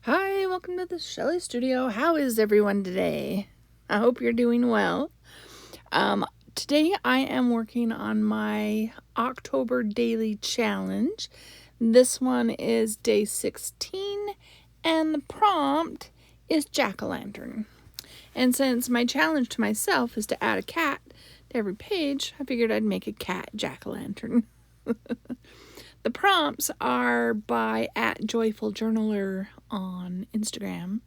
Hi, welcome to the Shelley Studio. How is everyone today? I hope you're doing well. Today I am working on my October daily challenge. This one is day 16, and the prompt is jack-o'-lantern. And since my challenge to myself is to add a cat to every page, I figured I'd make a cat jack-o'-lantern. The prompts are by @JoyfulJournaler on Instagram.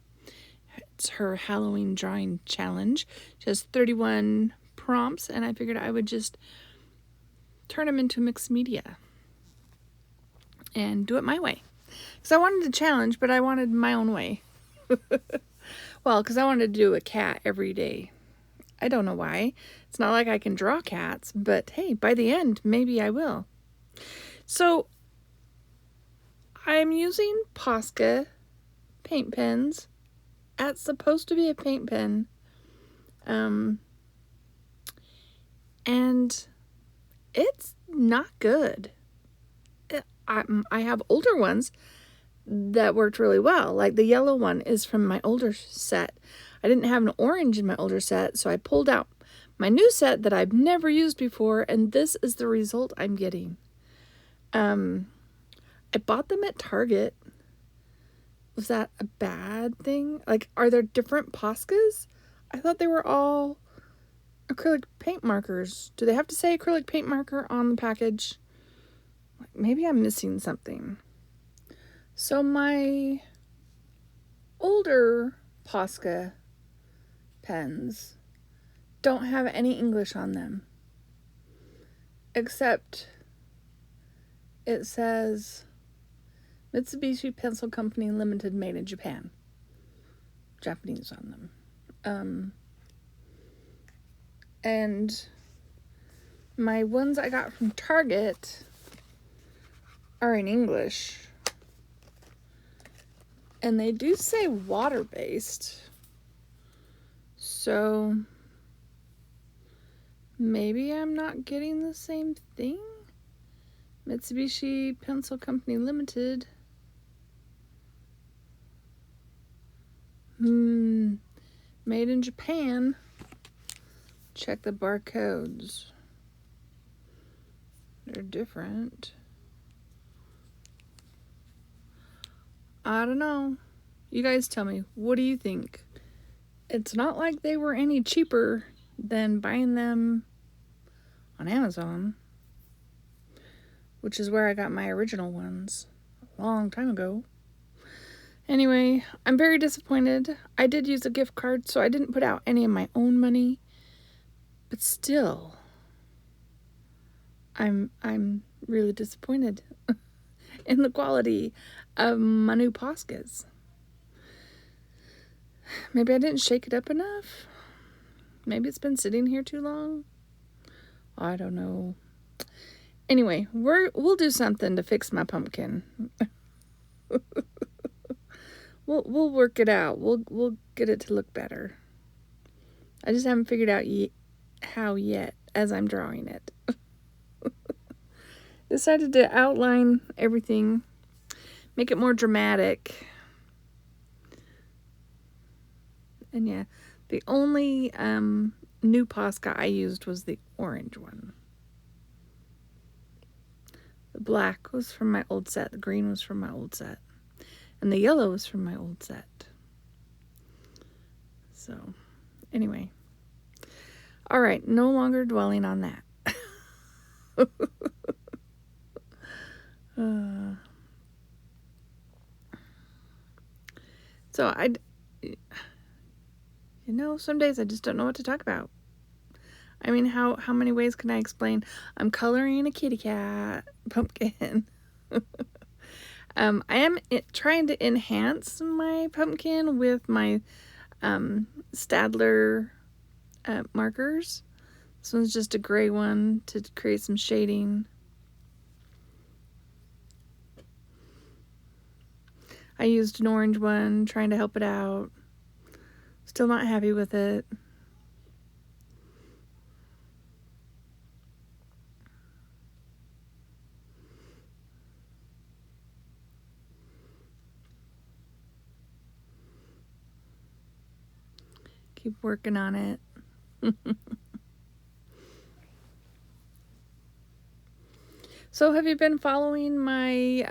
It's her Halloween drawing challenge. She has 31 prompts, and I figured I would just turn them into mixed media and do it my way. Because I wanted a challenge, but I wanted my own way. Well, because I wanted to do a cat every day. I don't know why. It's not like I can draw cats, but hey, by the end, maybe I will. So, I'm using Posca paint pens. That's supposed to be a paint pen. And it's not good. I have older ones that worked really well. Like the yellow one is from my older set. I didn't have an orange in my older set, so I pulled out my new set that I've never used before, and this is the result I'm getting. I bought them at Target. Was that a bad thing? Like, are there different Poscas? I thought they were all acrylic paint markers. Do they have to say acrylic paint marker on the package? Maybe I'm missing something. So my older Posca pens don't have any English on them. Except it says Mitsubishi Pencil Company Limited, made in Japan. Japanese on them. And my ones I got from Target are in English. And they do say water-based. So maybe I'm not getting the same thing? Mitsubishi Pencil Company Limited. Made in Japan. Check the barcodes. They're different. I don't know. You guys tell me. What do you think? It's not like they were any cheaper than buying them on Amazon, which is where I got my original ones a long time ago. Anyway, I'm very disappointed. I did use a gift card, so I didn't put out any of my own money. But still, I'm really disappointed in the quality of my new Poscas. Maybe I didn't shake it up enough. Maybe it's been sitting here too long. I don't know. Anyway, we'll do something to fix my pumpkin. We'll work it out. We'll get it to look better. I just haven't figured out how yet as I'm drawing it. Decided to outline everything, make it more dramatic. And yeah, the only new Posca I used was the orange one. The black was from my old set. The green was from my old set. And the yellow was from my old set. So, anyway. All right, no longer dwelling on that. So, some days I just don't know what to talk about. I mean, how many ways can I explain? I'm coloring a kitty cat pumpkin. I am trying to enhance my pumpkin with my Stadler markers. This one's just a gray one to create some shading. I used an orange one, trying to help it out. Still not happy with it. Keep working on it. So have you been following my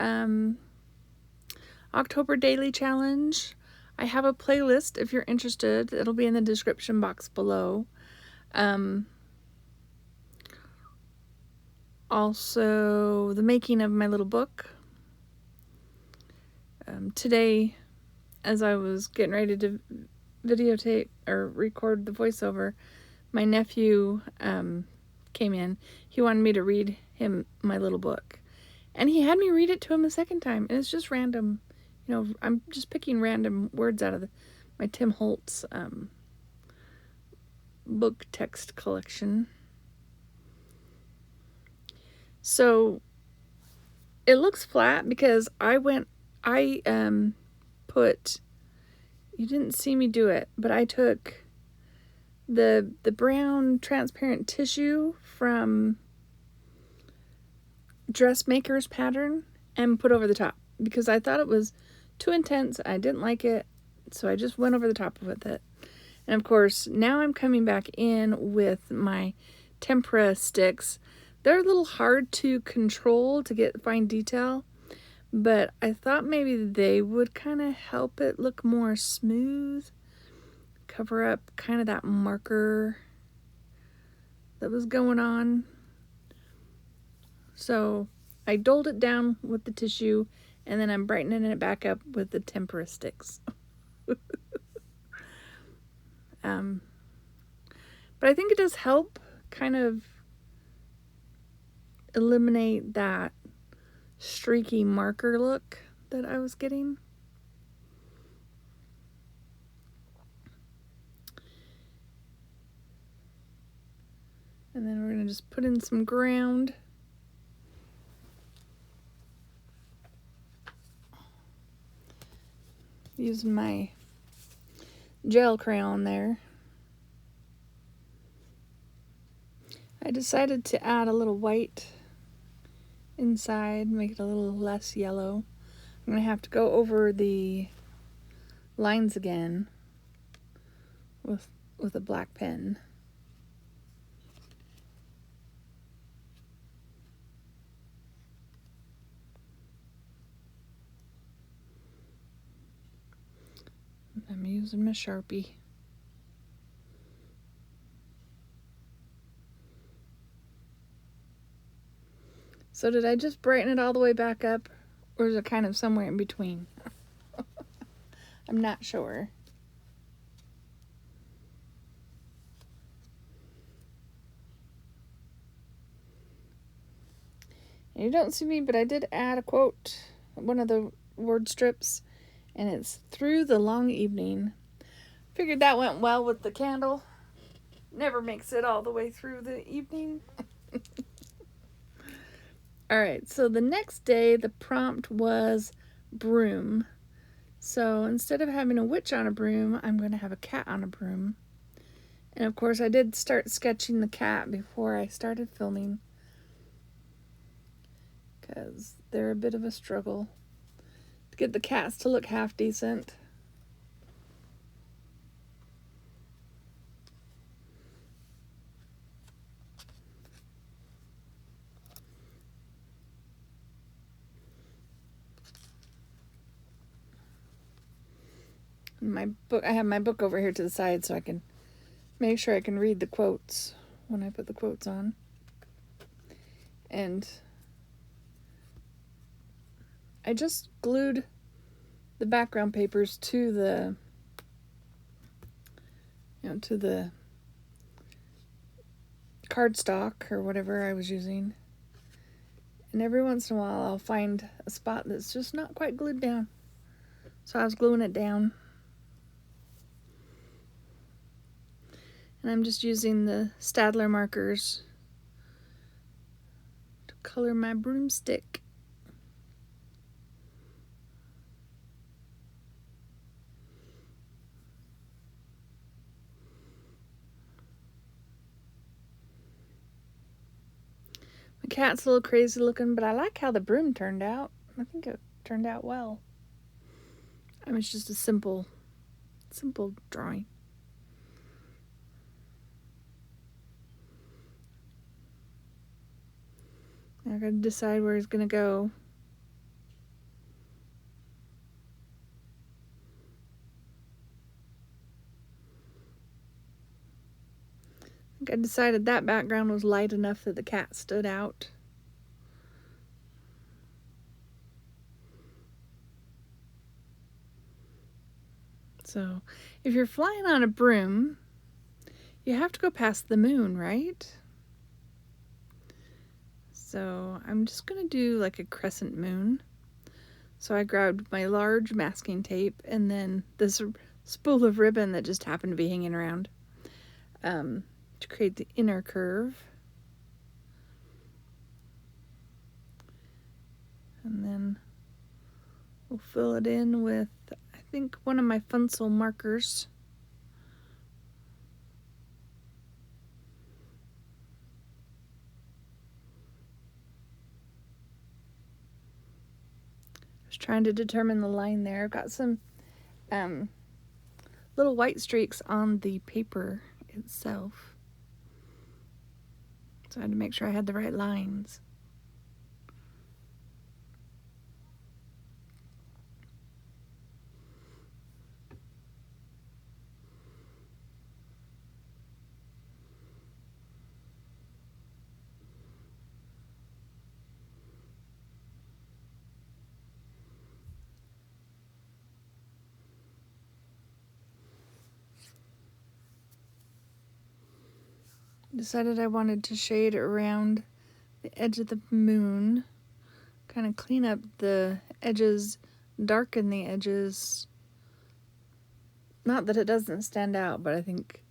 October daily challenge? I have a playlist if you're interested. It'll be in the description box below. Also, the making of my little book. Today, as I was getting ready to videotape or record the voiceover, my nephew came in. He wanted me to read him my little book. And he had me read it to him a second time. And it's just random. You know, I'm just picking random words out of my Tim Holtz book text collection. So it looks flat because I put, you didn't see me do it, but I took the brown transparent tissue from Dressmaker's pattern and put over the top because I thought it was too intense. I didn't like it, so I just went over the top with it. And of course, now I'm coming back in with my tempera sticks. They're a little hard to control to get fine detail, but I thought maybe they would kind of help it look more smooth, cover up kind of that marker that was going on. So I doled it down with the tissue, and then I'm brightening it back up with the tempera sticks. But I think it does help kind of eliminate that streaky marker look that I was getting. And then we're going to just put in some ground. Using my gel crayon there. I decided to add a little white inside, make it a little less yellow. I'm going to have to go over the lines again with a black pen. I'm using my Sharpie. So did I just brighten it all the way back up, or is it kind of somewhere in between? I'm not sure. And you don't see me, but I did add a quote, one of the word strips, and it's "through the long evening." Figured that went well with the candle. Never makes it all the way through the evening. Alright, so the next day the prompt was broom. So instead of having a witch on a broom, I'm going to have a cat on a broom. And of course I did start sketching the cat before I started filming, because they're a bit of a struggle to get the cats to look half decent. I have my book over here to the side so I can make sure I can read the quotes when I put the quotes on. And I just glued the background papers to the cardstock or whatever I was using. And every once in a while I'll find a spot that's just not quite glued down. So I was gluing it down. And I'm just using the Staedtler markers to color my broomstick. My cat's a little crazy looking, but I like how the broom turned out. I think it turned out well. I mean, it's just a simple drawing. I gotta decide where he's gonna go. I think I decided that background was light enough that the cat stood out. So, if you're flying on a broom, you have to go past the moon, right? So, I'm just going to do like a crescent moon. So, I grabbed my large masking tape and then this spool of ribbon that just happened to be hanging around to create the inner curve. And then we'll fill it in with, I think, one of my Funsel markers. I was trying to determine the line there. I've got some little white streaks on the paper itself. So I had to make sure I had the right lines. Decided I wanted to shade around the edge of the moon, kind of clean up the edges, darken the edges. Not that it doesn't stand out, but I think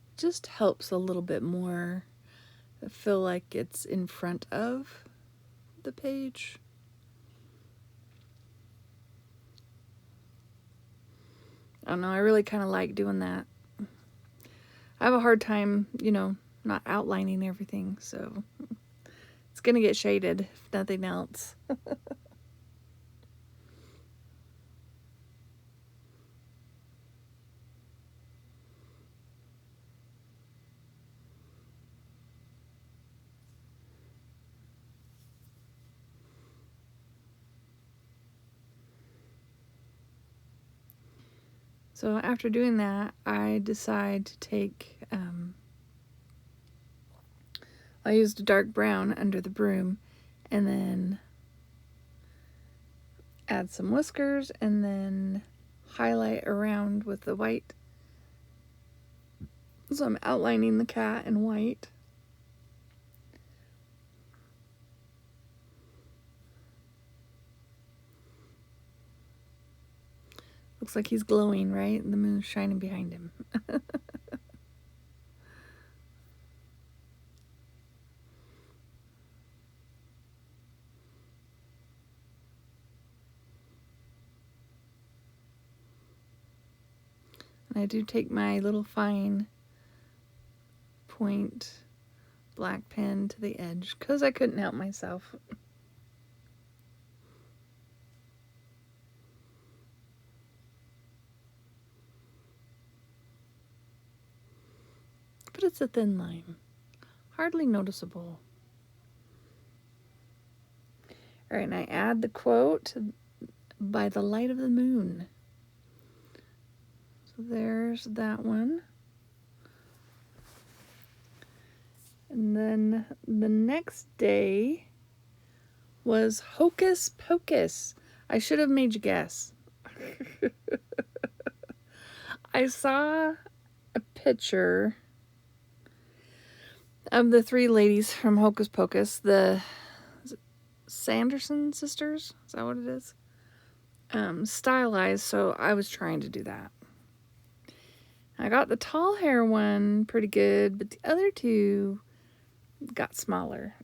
it just helps a little bit more. I feel like it's in front of the page. I don't know, I really kind of like doing that. I have a hard time, not outlining everything, so it's gonna get shaded if nothing else. So after doing that, I decide to take, I used a dark brown under the broom and then add some whiskers and then highlight around with the white. So I'm outlining the cat in white. Looks like he's glowing, right? And the moon's shining behind him. And I do take my little fine point black pen to the edge because I couldn't help myself. But it's a thin line, hardly noticeable. All right, and I add the quote, "By the light of the moon." So there's that one. And then the next day was Hocus Pocus. I should have made you guess. I saw a picture of the three ladies from Hocus Pocus, the Sanderson sisters, is that what it is? Stylized, so I was trying to do that. I got the tall hair one pretty good, but the other two got smaller.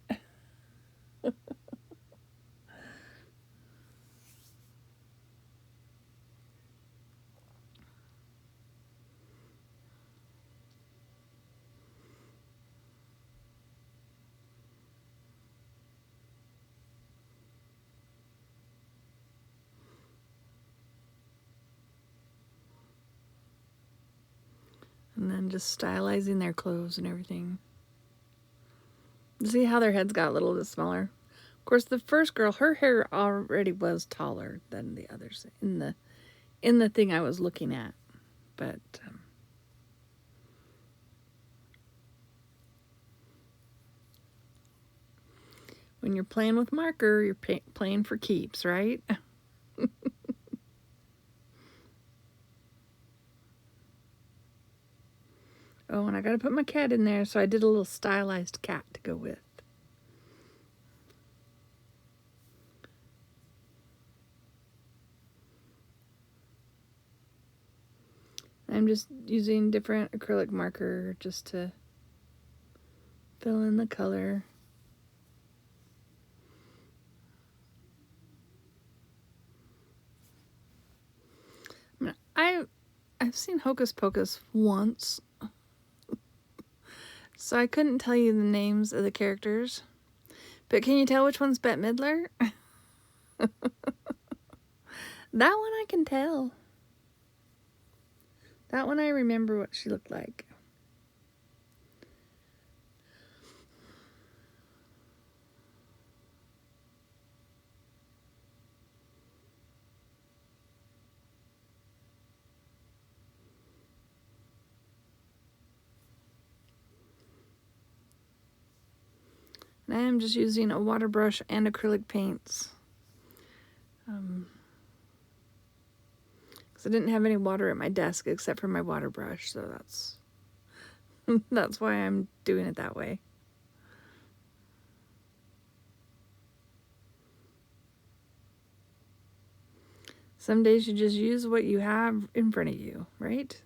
And then just stylizing their clothes and everything. See how their heads got a little bit smaller? course, the first girl, her hair already was taller than the others in the thing I was looking at. But when you're playing with marker, you're playing for keeps, right? Oh, and I got to put my cat in there, so I did a little stylized cat to go with. I'm just using different acrylic marker just to fill in the color. I mean, I've seen Hocus Pocus once, so I couldn't tell you the names of the characters. But can you tell which one's Bette Midler? That one I can tell. That one I remember what she looked like. And I am just using a water brush and acrylic paints. Because I didn't have any water at my desk except for my water brush, so that's why I'm doing it that way. Some days you just use what you have in front of you, right?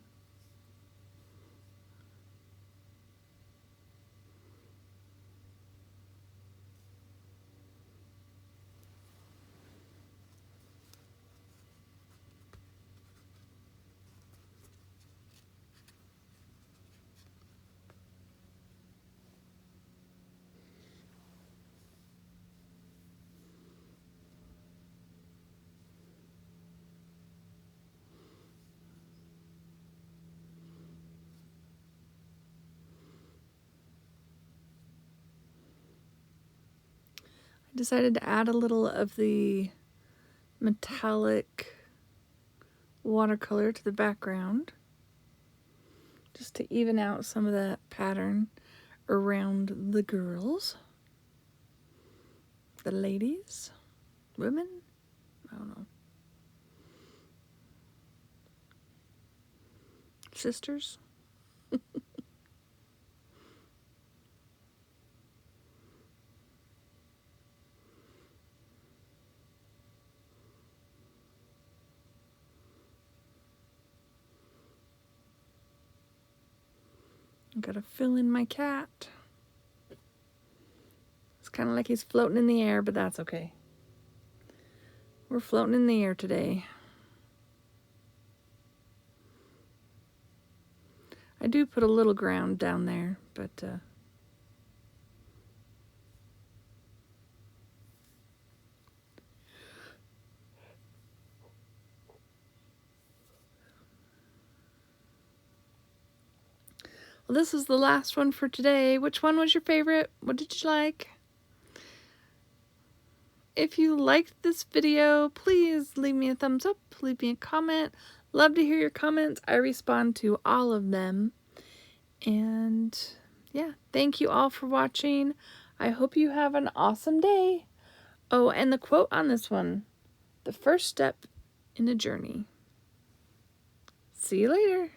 I decided to add a little of the metallic watercolor to the background just to even out some of that pattern around the girls, the ladies, women, I don't know, sisters. I gotta fill in my cat. It's kind of like he's floating in the air, but that's okay. We're floating in the air today. I do put a little ground down there, but well, this is the last one for today. Which one was your favorite? What did you like? If you liked this video, please leave me a thumbs up, leave me a comment. Love to hear your comments. I respond to all of them. And yeah, thank you all for watching. I hope you have an awesome day. Oh, and the quote on this one, the first step in a journey. See you later.